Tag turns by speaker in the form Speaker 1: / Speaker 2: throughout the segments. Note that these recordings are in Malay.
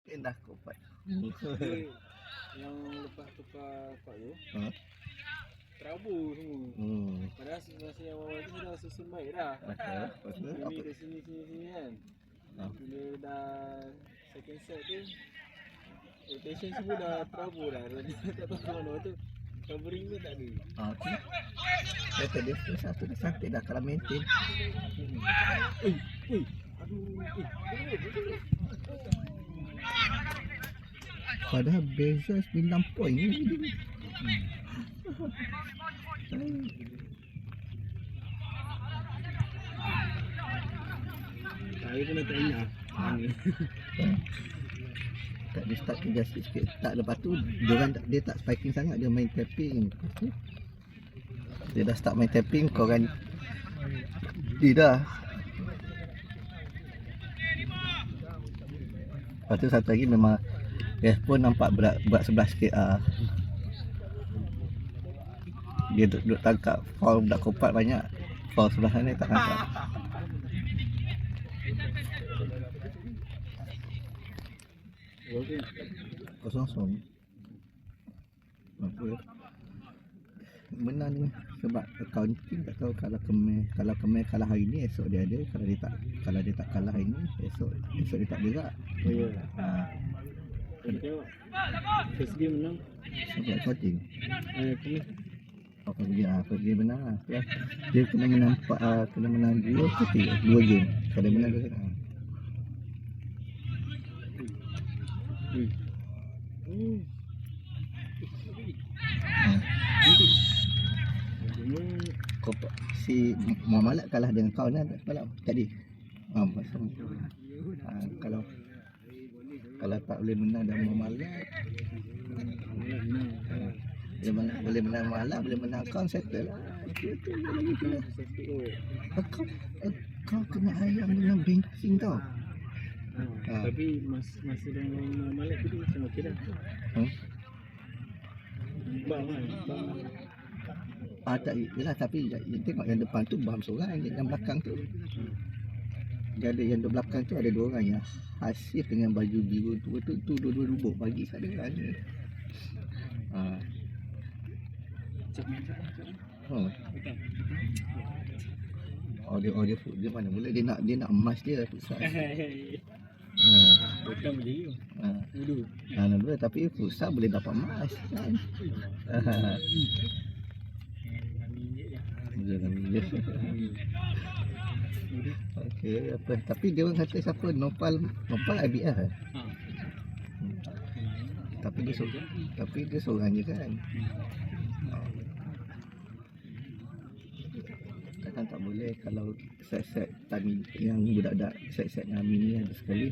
Speaker 1: Pindah kopat.
Speaker 2: Yang lepas tukar part tu terabur semua. Padahal masa yang awal tu dah susun baik dah. Ini ke sini kan. Bila dah second set tu rotation semua dah terabur dah. Tak tahu ke mana tu. Covering pun tak ada.
Speaker 1: Kata dia satu dah cantik dah kalau maintain. Padahal beza 9 poin ni.
Speaker 2: Saya pun tak ingat.
Speaker 1: Tak dia start kerja sikit. Tak, lepas tu dia tak spiking sangat, dia main tapping. Dia dah start main tapping, korang dia dah. Lepas tu satu lagi memang pun nampak berat sebelah sikit. Dia duduk tangkap foul budak kopat banyak. Foul sebelah sana tak tangkap. Kosong-kosong. Apa? Menang ni sebab accounting tak tahu kalau Kemal kalah hari ni esok dia ada, kalau dia tak kalah hari ni esok dia tak bergerak.
Speaker 2: Oh ya. Tengok. First game menang
Speaker 1: Sebab accounting.
Speaker 2: Kena.
Speaker 1: First game menang lah. Dia kena menang 2 ke 3, 2 game. Kalau dia menang 2 game. Si Muhammad kalah dengan kau kan tadi. Kalau tak boleh menang dan Muhammad dia boleh menang malam, boleh menang kau settle lah. Kau kena ayam dengan banking tau.
Speaker 2: Tapi masa dengan Malak tu macam okey dah. Bang
Speaker 1: Tak yelah, tapi tengok yang depan tu Baham seorang, yang belakang tu dia ada, yang di belakang tu ada 2 orang yang Hasif dengan baju biru tu dua-dua duduk bagi kat dia kan. Dia mana mula dia nak emas dia futsal.
Speaker 2: Bukan boleh.
Speaker 1: Dulu tapi futsal boleh dapat emas kan. Okey, apa? Tapi dia orang kata siapa? Nopal IBF Tapi dia seorang je kan. Takkan tak boleh kalau set-set tadi yang budak-budak set-set dengan Amin ni ada sekali.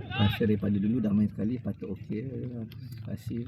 Speaker 1: Rasa daripada dulu dah main sekali patut okey lah. Hasil.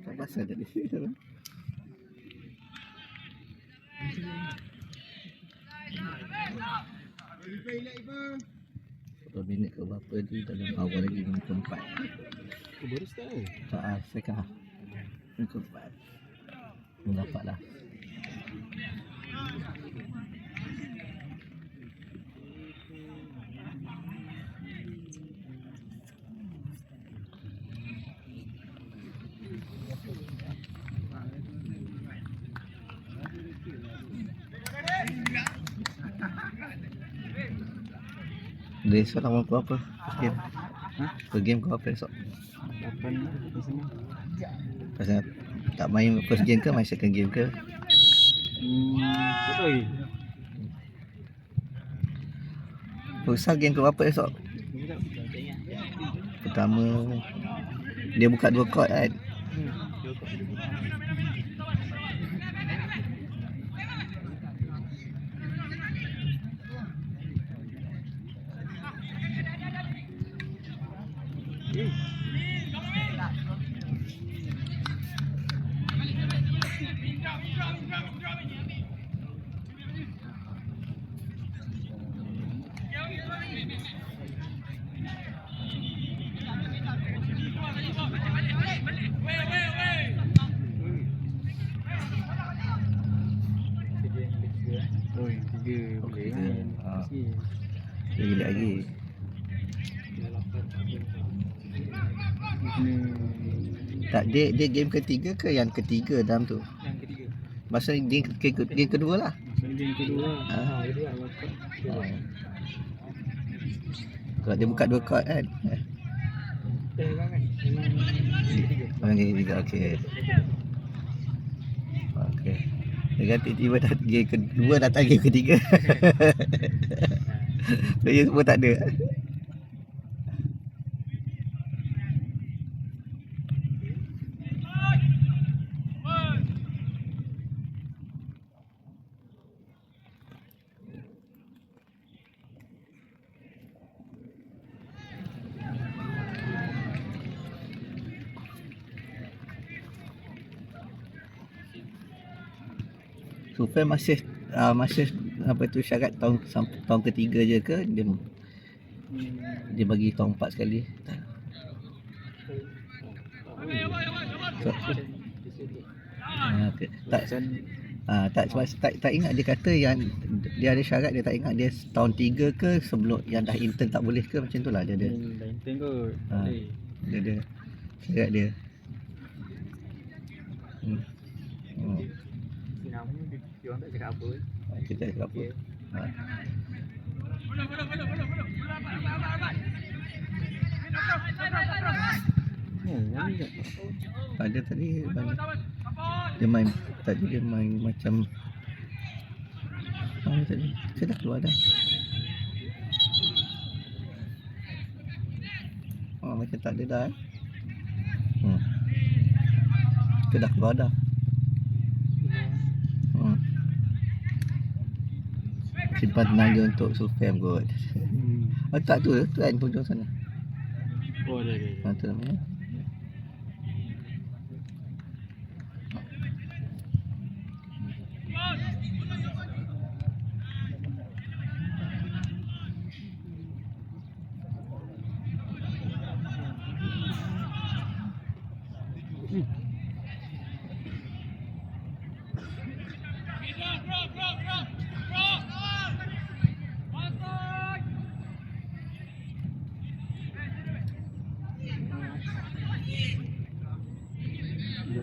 Speaker 1: Tak pasal tadi. Berapa minit ke berapa tu dalam awal lagi minit keempat.
Speaker 2: Baru start.
Speaker 1: Second half. Minit keempat. Dapat lah. Besok lawan kau apa? First game. First game kau apa besok?
Speaker 2: 8 di sini.
Speaker 1: Pasal tak main first game ke main second game ke?
Speaker 2: Tak tahu lagi.
Speaker 1: Futsal game ke berapa esok? Pertama dia buka 2 court kan.
Speaker 2: Oh, yang 3 boleh kan.
Speaker 1: Dia gila lagi. Tak, dia game ketiga ke yang ketiga dalam tu?
Speaker 2: Yang ketiga.
Speaker 1: Masa game kedua lah.
Speaker 2: Yang kedua. Kedua.
Speaker 1: Kalau dia buka 2 court kan.
Speaker 2: Memang ketiga.
Speaker 1: Orang game ketiga, okey. Okey. Dia tiba-tiba game kedua datang game ketiga. Player semua tak ada. Supaya masih apa tu syarat tahun ketiga je ke dia bagi tahun 4 sekali. Tak sebab tak ingat dia kata yang dia ada syarat, dia tak ingat dia tahun 3 ke sebelum yang dah intern tak boleh ke macam tu lah dia ada.
Speaker 2: Dah intern kot.
Speaker 1: Dia ada syarat dia.
Speaker 2: Nama dia orang tak cakap apa.
Speaker 1: Kita cakap apa? Ada tadi banyak. Dia main macam mana tadi? Saya dah keluar dah. Macam tak ada dah. Kita dah keluar dah. Simpan tenaga untuk Sulfam kot. Tak tu kan hujung sana.
Speaker 2: Oh, ada.
Speaker 1: Tu namanya.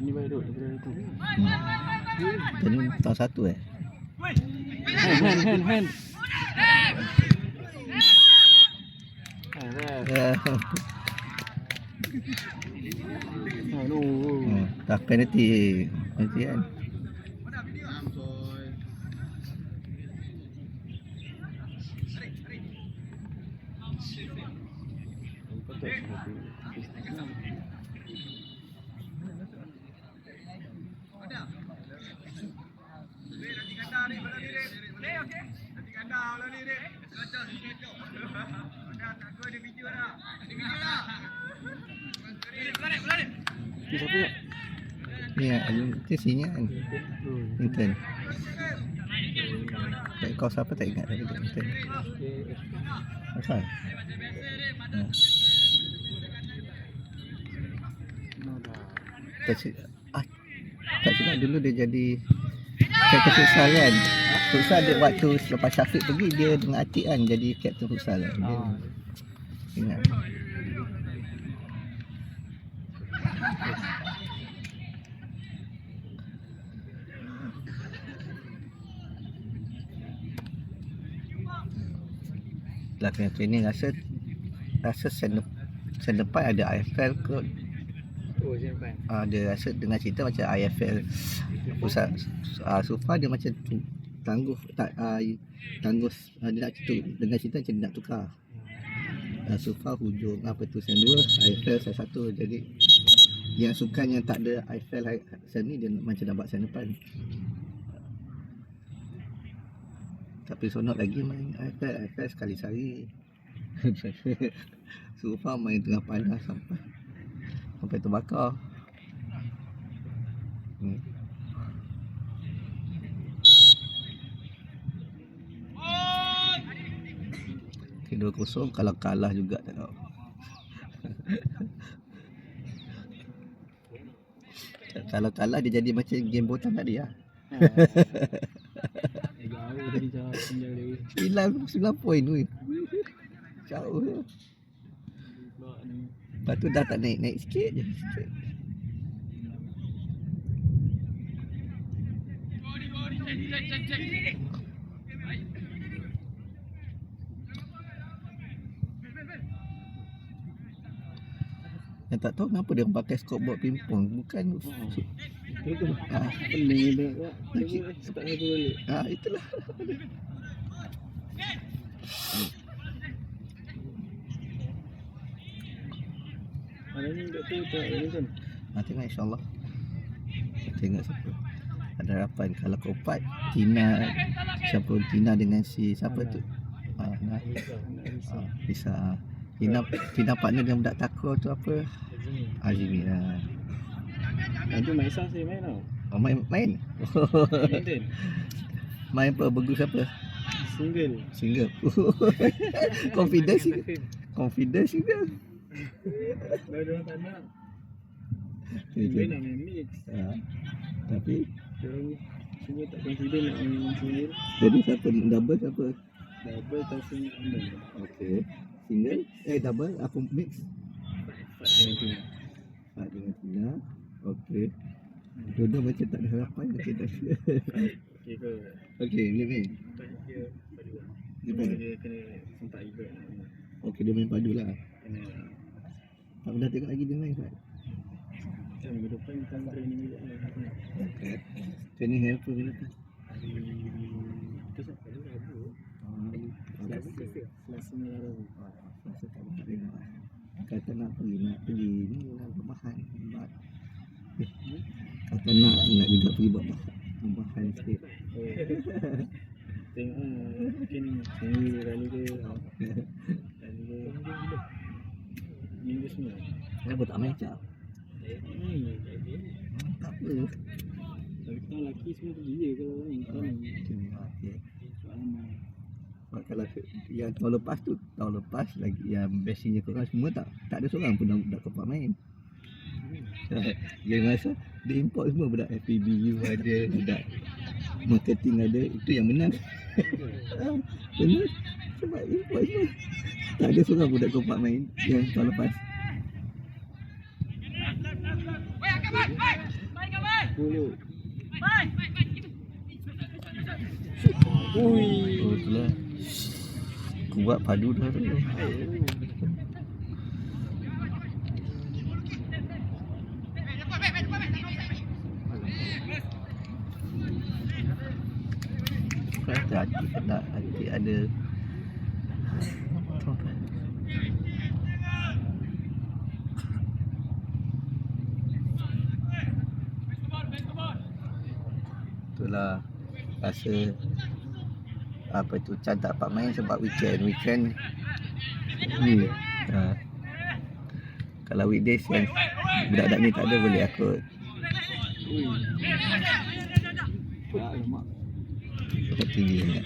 Speaker 2: Ni baik duk, tu.
Speaker 1: Tadi tahun 1
Speaker 2: Hand.
Speaker 1: Tak penalty kan.
Speaker 2: Siapa ya?
Speaker 1: Ni itu sini kan. Intern. Kau siapa tak ingat tadi intern. Asal? Tak silap dulu dia jadi kapten futsal kan. Futsal dia waktu selepas Syafiq pergi dia dengan Atik kan jadi kapten futsal kan. Dia ingat. Setelah kena training rasa sen depan ada IFL kot.
Speaker 2: Oh, sen depan.
Speaker 1: Dia rasa dengan cerita macam IFL pusat Sufa dia macam tu tangguh tak tangguh dia nak dengan cerita macam dia nak tukar. So far hujung apa tu sen 2, Eiffel sen 1. Jadi yang sukan yang tak ada Eiffel sen ni dia macam nak buat sen depan. Tapi sonok lagi main Eiffel sekali sehari. So far main tengah panas sampai terbakar. Okay, 2-0 kalau kalah juga tak tahu. Kalau kalah dia jadi macam game botan tadi lah.
Speaker 2: Jauh tadi cakap tinggal dia.
Speaker 1: 9 poin tu. Jauh. Lepas tu dah tak naik sikit je. Yang tak tahu kenapa dia pakai scoreboard pingpong. Bukan
Speaker 2: Betul. Pening dia tak. Start satu balik.
Speaker 1: Itulah.
Speaker 2: Hari ni tak tahu tak ni kan.
Speaker 1: Tengok insyaAllah. Tengok siapa. Ada harapan kalau keempat Tina dengan si siapa tu? Bisa. Tina partner dengan budak takraw tu apa? Azimi lah.
Speaker 2: Nanti Maisa saya main tau.
Speaker 1: Main?
Speaker 2: Main
Speaker 1: Main apa? Bagus apa?
Speaker 2: Single.
Speaker 1: Confidence juga.
Speaker 2: Dah orang tak nak. Dia nak main mix.
Speaker 1: Tapi
Speaker 2: Diorang semua tak confident nak main single.
Speaker 1: jadi siapa? Double siapa?
Speaker 2: Double tak single.
Speaker 1: Okay. Single? Double apa mix?
Speaker 2: Fight
Speaker 1: dengan Tina. Okay. Dua-dua macam tak ada harapan. Okay, tak ada.
Speaker 2: Okay ke?
Speaker 1: Okay, dia main.
Speaker 2: Dia kena sempat ikut.
Speaker 1: Okay, dia main padu lah.
Speaker 2: Kena.
Speaker 1: Tak pernah tengok lagi dia main kan?
Speaker 2: Minggu depan kita training juga lah.
Speaker 1: Okay. Training apa bila tu?
Speaker 2: Hari tu siapa tu? Rabu. Selasa malam Rabu.
Speaker 1: Selasa tak boleh tengok. Kata nak pergi ni lah berbahan. Kata nak juga pergi buat bahan sikit.
Speaker 2: Tengok mungkin seminggu kali ke. Minggu semua.
Speaker 1: Kenapa tak main cap? Tak apa.
Speaker 2: Tapi kita lelaki semua pergi je kalau main.
Speaker 1: Okay. Kalau yang tahun lepas lagi yang bestnya korang semua tak ada seorang pun dah dapat main. Yang masa dia import semua budak FPBU ada, budak marketing ada, itu yang menang. Benar. Sebab import semua. Tak ada seorang budak dapat main yang tahun lepas.
Speaker 2: 10.
Speaker 1: Oh itulah. Kuat padu dah tu. Hati ada. Itulah rasa apa tu Chan tak dapat main sebab weekend ni kalau weekdays kan budak-budak ni tak ada boleh akut.
Speaker 2: Alamak.
Speaker 1: Tetap tinggi sangat.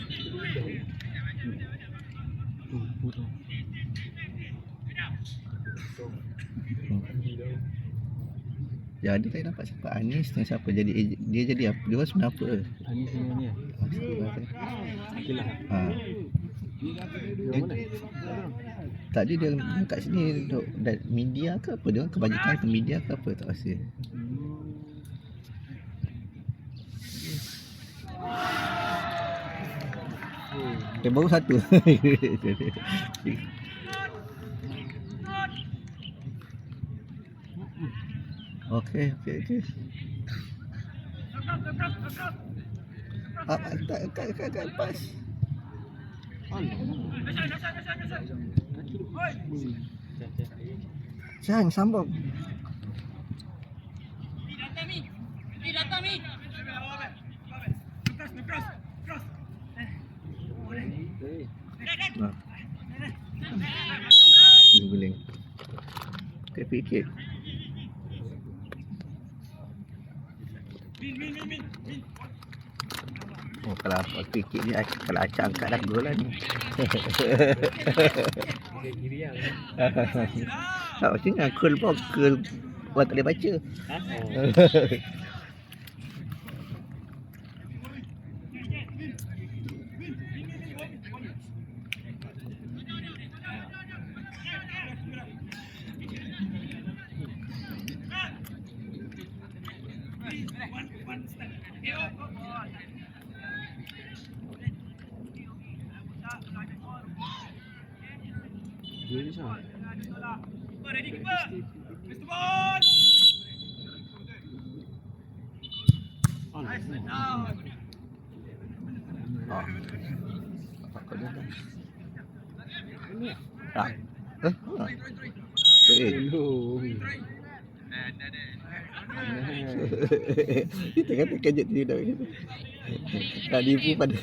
Speaker 1: Ya ada saya dapat siapa Anis dan siapa jadi dia jadi apa? Dia orang sebenarnya apa?
Speaker 2: Anis sebenarnya. Okeylah. Dia mana?
Speaker 1: Tadi dia kat sini duduk media ke apa? Dia orang kebanyakan ke media ke apa tak rasa. Baru satu. Okey. Kat pas. Jangan sambung. Guling. Tak fikir. Oh, kalau fikir ni kalau acak angkat dah gol lah ni. Tak macam ni curl pun curl orang tak boleh baca.
Speaker 2: Dia ni sah.
Speaker 1: Kau dah. Tak. Kita kata kejut dia dah. Tak nipu pada.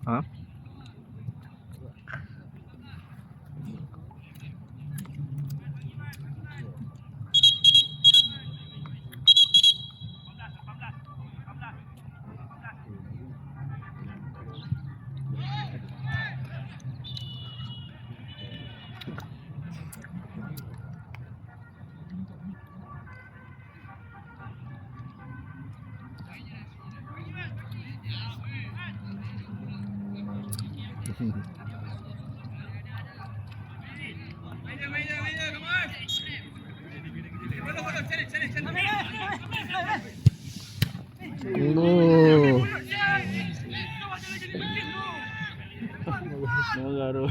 Speaker 1: Ha? Oh.
Speaker 2: Mengaruh.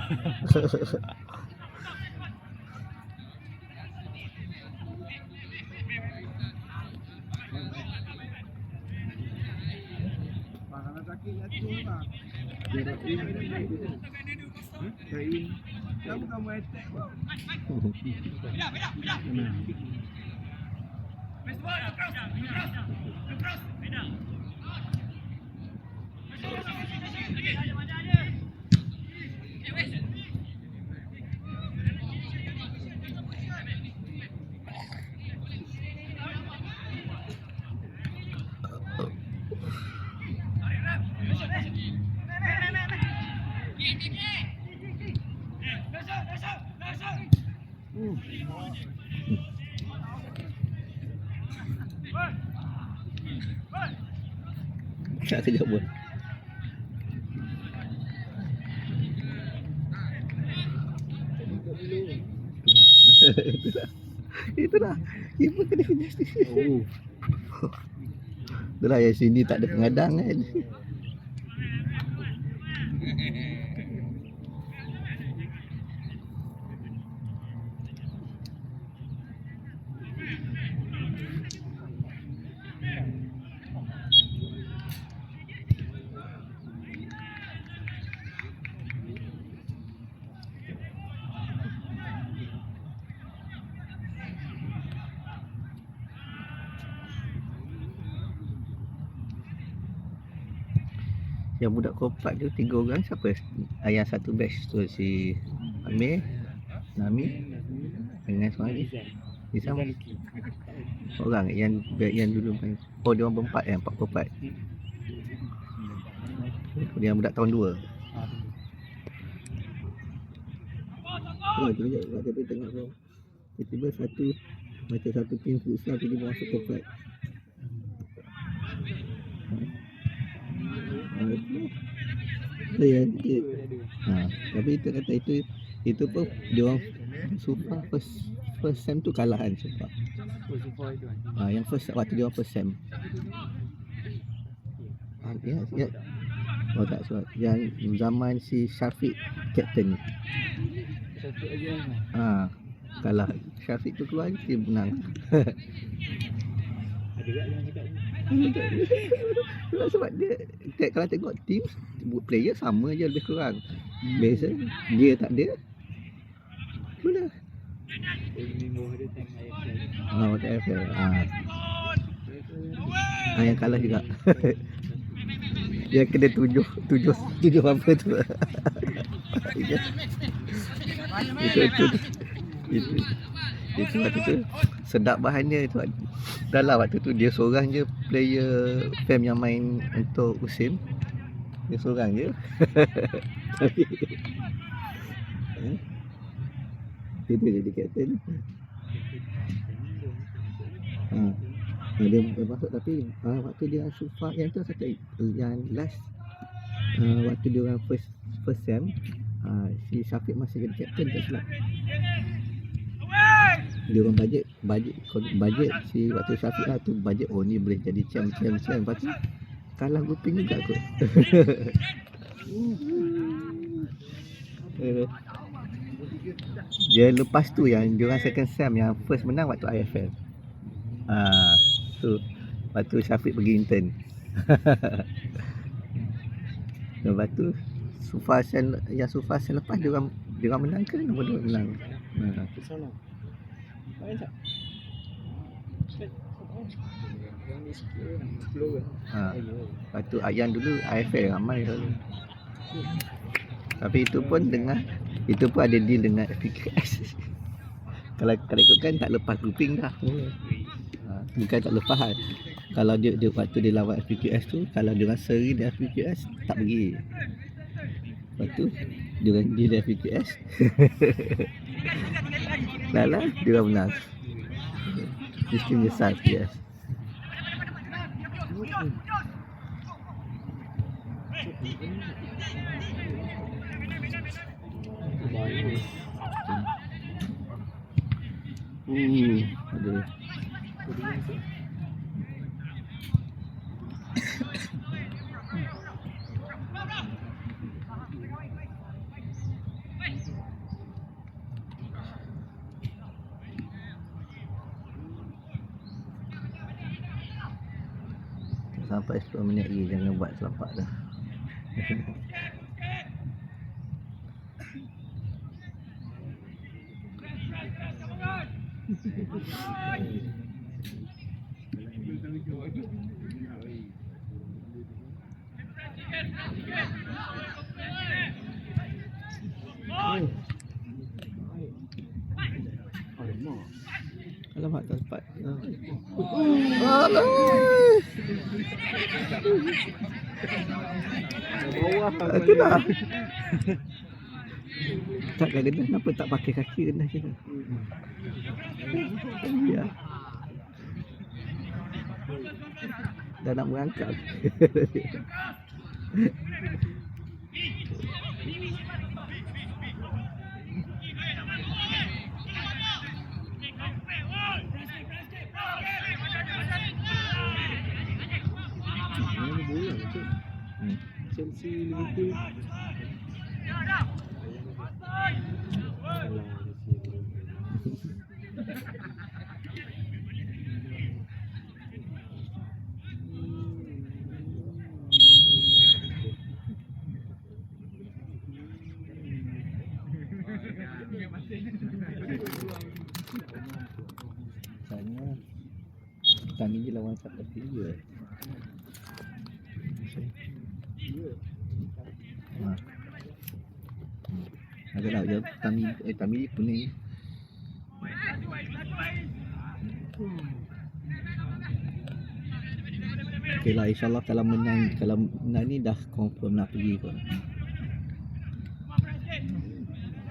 Speaker 2: Tak kejap pun. Itulah. Keeper kena finish. Oh. Itulah yang sini tak ada pengadang kan. Yang budak kopat tu 3 orang siapa? Yang satu batch tu si Amir, Nami dengan seorang lagi. Isam. Orang yang dulu main. Oh dia orang berempat yang 4 kopat. Dia budak tahun 2. Oh tu je kita tengok tu. Tiba-tiba satu macam satu tim futsal tu dia masuk kopat.
Speaker 1: Itu yang tapi itu kata itu pun dia orang Sufa first sem tu kalah kan Sufa. Yang waktu dia orang first sem. Ya. Oh tak sebab yang zaman si Syafiq captain.
Speaker 2: Satu lagi
Speaker 1: Kalah. Syafiq tu keluar dia menang.
Speaker 2: ada tak yang cakap
Speaker 1: Sebab dia kalau tengok team player sama je lebih kurang. Beza dia tak ada. Mana?
Speaker 2: ada time IFL.
Speaker 1: Waktu IFL. Yang kalah juga. Yang kena tujuh apa tu. Itu waktu tu sedap bahannya tu. Dah lah waktu tu dia seorang je player fam yang main untuk USIM. Dia seorang je. Dia jadi kapten. Dia masuk tapi waktu dia Sufa yang tu kata yang last waktu dia orang first sem si Syafiq masih jadi kapten tak silap. Dia orang bajet si waktu Syafiq tu bajet ni boleh jadi champ lepas tu kalah grouping juga kot. Dia lepas tu yang dia orang second sem yang first menang waktu IFL. Tu waktu Syafiq pergi intern. Lepas tu Sufa sen lepas dia orang menang ke nombor 2 menang.
Speaker 2: Sana. Main tak? Yang ni sikit 10 kan.
Speaker 1: Lepas tu Ayan dulu IFL ramai selalu. Tapi itu pun ada deal dengan FPQS. Kalau ikutkan tak lepas grouping dah. Bukan tak lepas kan. Kalau dia waktu dia lawan FPQS tu, kalau dia orang seri di FPQS tak pergi. Lepas tu dia orang deal FPQS. Lah dia orang menang. Mesti menyesal FPQS. Ada. Sampai 10 minit lagi, jangan buat selampak dah. Alamak, tak sempat. Itu dah. Tak kena, kenapa tak pakai kaki kena je. Ya. Dah nak merangkak.
Speaker 2: Chelsea Liverpool.
Speaker 1: Sana kami je lawan siapa dia. Agak lah Tami kuning. Okay lah, insyaAllah kalau menang ni dah confirm nak pergi kot.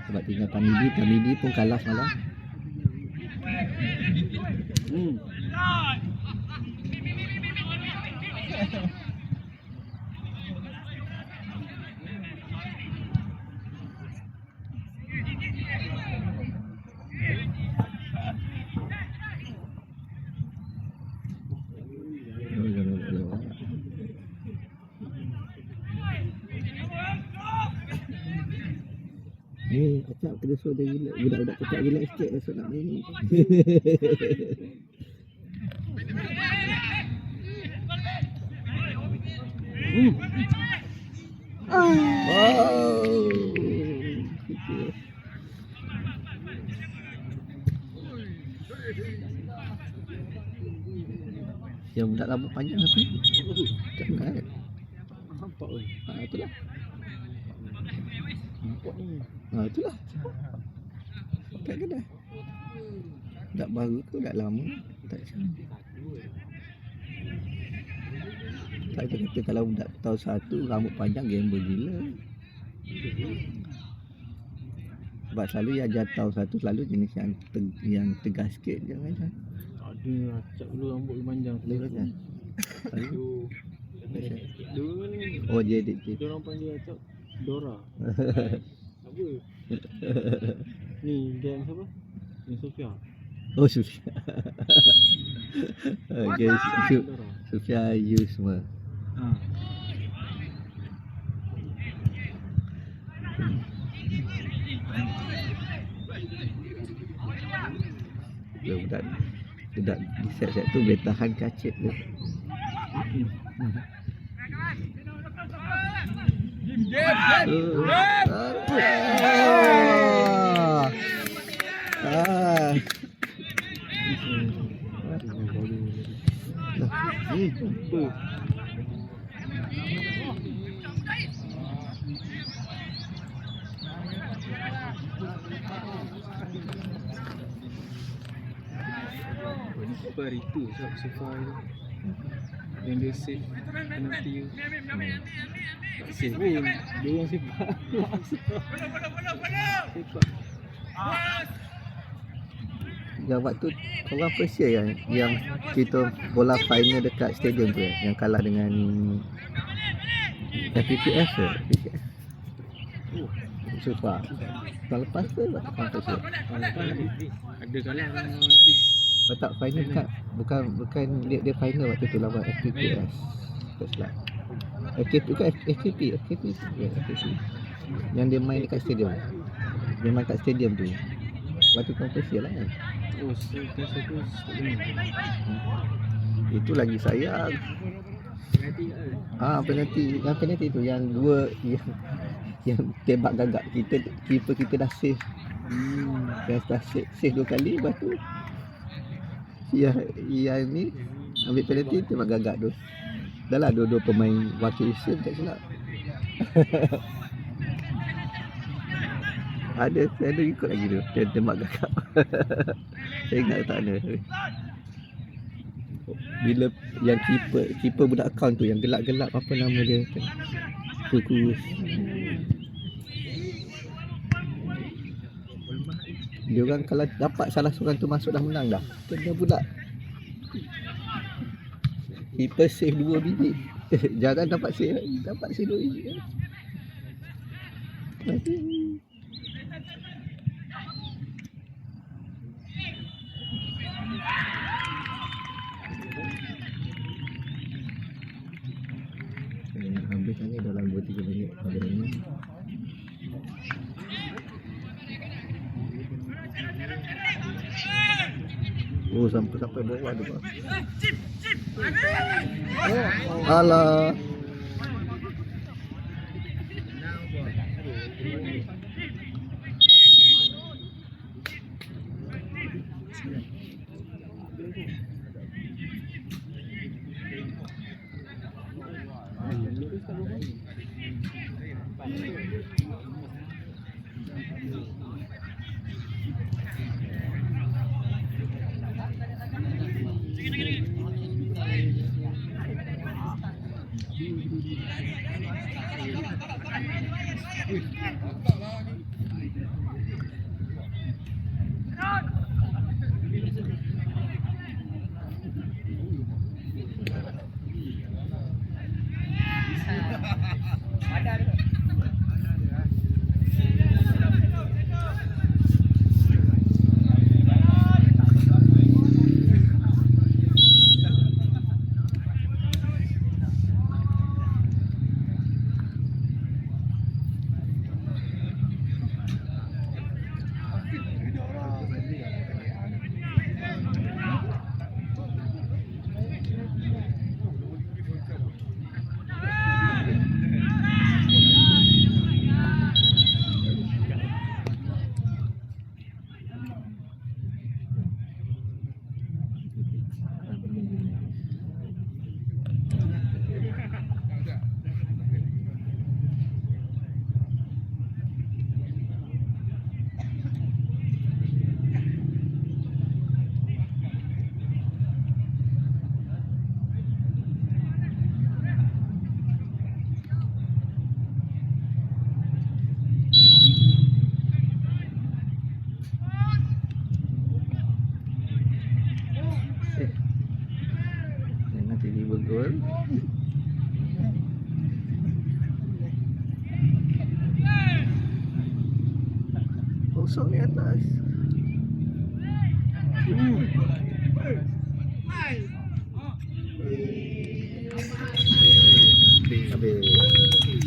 Speaker 1: Sebab tinggal Tamidi pun kalah semalam. Ni acap kena suruh dia relax. Budak-budak cepat relax sikit esok nak main ni. Wow. Yang budak rambut panjang apa? Jangan.
Speaker 2: Nampak oi.
Speaker 1: Itulah.
Speaker 2: Nampak ni.
Speaker 1: Itulah. Pakai ke dah? Tak baru tu, dah lama. Tak macam. Tak kata kalau budak tahun 1 rambut panjang gamble gila. Sebab selalu yang ajar tahun 1 selalu jenis yang tegas sikit je kan.
Speaker 2: Ada acak dulu rambut dia panjang.
Speaker 1: Boleh kan?
Speaker 2: Dulu ni.
Speaker 1: Oh dia dia.
Speaker 2: Dia orang panggil acak Dora. Apa? Ni geng siapa? Ni Sofia.
Speaker 1: Oh Sofia. Okay, Sofia you semua. Budak di set-set tu boleh tahan kacit tu.
Speaker 2: Apa hari tu sofa tu yang dia save penalti tu. Tak save pun, dia orang sepak. Sepak.
Speaker 1: Yang waktu korang first year yang kita bola final dekat stadium tu yang kalah dengan FPPF ke? Super. Tahun lepas tu waktu first year.
Speaker 2: Ada kalah dengan
Speaker 1: tak final kat bukan dia final waktu tu lawan FPPS. Tak silap. FKP bukan FKP. Yang dia main dekat stadium. Dia main kat stadium tu. Waktu kompetisi lah kan.
Speaker 2: Oh, satu
Speaker 1: itu lagi sayang. Penalti. Yang penalti tu yang dua yang tembak gagak keeper kita dah save. Yang dah save 2 kali, lepas tu yang ni ambil penalti tembak gagak tu. Dah lah dua-dua pemain wakil Asia tak silap. Ada ikut lagi tu. Dia tembak gagak. Saya ingat tak ada. Bila yang keeper budak account tu yang gelap-gelap apa nama dia? Kurus. Dia orang kalau dapat salah seorang tu masuk dah menang dah. Kena budak. Keeper save 2 biji. Jangan dapat save 2 biji. Habis ni dalam 2-3 minit pada ni. Oh sampai bawah tu bang. Alah. Gol. Kosong di atas.